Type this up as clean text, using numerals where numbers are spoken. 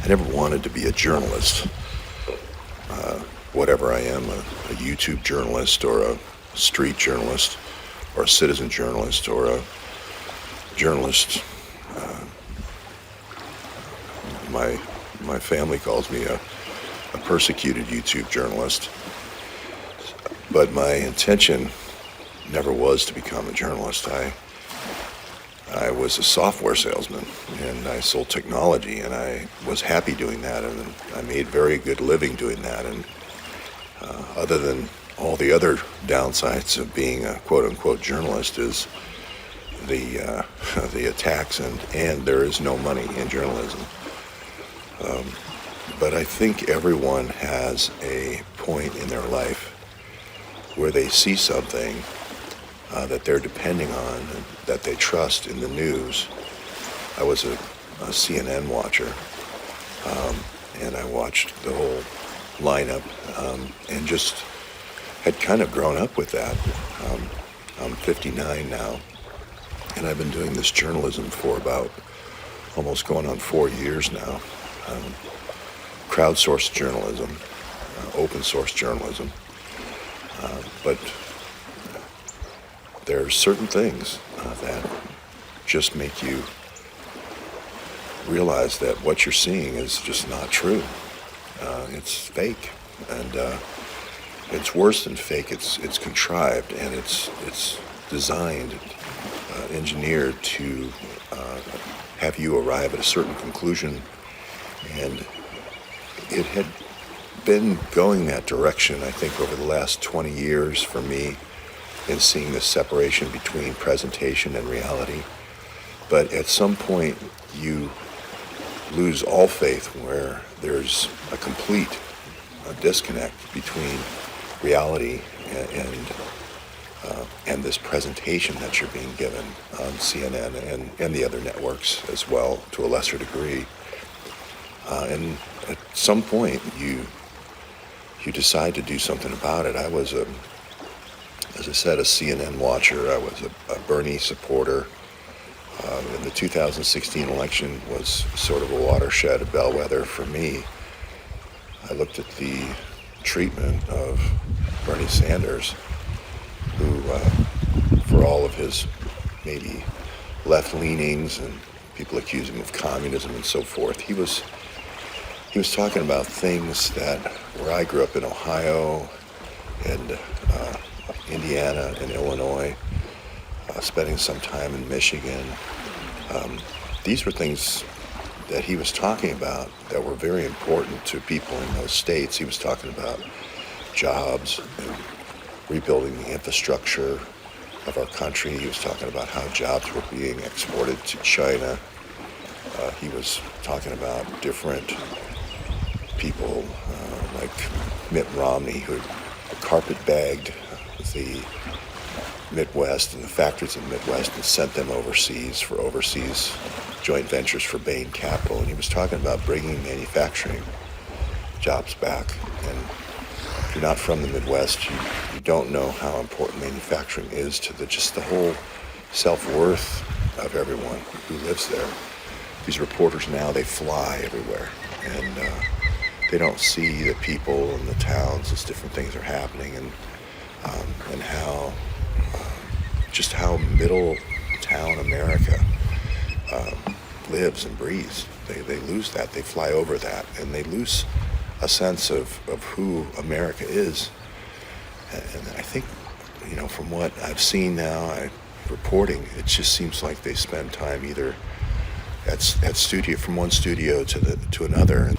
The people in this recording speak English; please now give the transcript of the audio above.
I never wanted to be a journalist, whatever I am, a YouTube journalist or a street journalist or a citizen journalist or a journalist. My family calls me a persecuted YouTube journalist, but my intention never was to become a journalist. I was a software salesman, and I sold technology, and I was happy doing that, and I made very good living doing that. And other than all the other downsides of being a quote-unquote journalist is the attacks, and there is no money in journalism. But I think everyone has a point in their life where they see something that they're depending on, and that they trust in the news. I was a CNN watcher, and I watched the whole lineup, and just had kind of grown up with that. I'm 59 now, and I've been doing this journalism for about almost going on 4 years now. Crowdsourced journalism, open source journalism, but there are certain things that just make you realize that what you're seeing is just not true. It's fake, and it's worse than fake. It's contrived, and it's designed, engineered to have you arrive at a certain conclusion. And it had been going that direction, I think, over the last 20 years for me, in seeing this separation between presentation and reality. But at some point, you lose all faith, where there's a complete disconnect between reality and this presentation that you're being given on CNN and the other networks as well, to a lesser degree. And at some point, you decide to do something about it. I was, as I said, a CNN watcher. I was a Bernie supporter. And the 2016 election was sort of a watershed, a bellwether for me. I looked at the treatment of Bernie Sanders, who, for all of his maybe left leanings, and people accuse him of communism and so forth, he was talking about things that, where I grew up in Ohio and Indiana and Illinois, spending some time in Michigan. These were things that he was talking about that were very important to people in those states. He was talking about jobs and rebuilding the infrastructure of our country. He was talking about how jobs were being exported to China. He was talking about different people like Mitt Romney, who carpet-bagged the Midwest and the factories in the Midwest and sent them overseas for overseas joint ventures for Bain Capital. And he was talking about bringing manufacturing jobs back. And if you're not from the Midwest, you don't know how important manufacturing is to the whole self-worth of everyone who lives there. These reporters now, they fly everywhere, and they don't see the people and the towns as different things are happening, and how just how middle town America lives and breathes. They lose that. They fly over that, and they lose a sense of who America is. And I think, from what I've seen now, reporting, it just seems like they spend time either at studio, from one studio to another.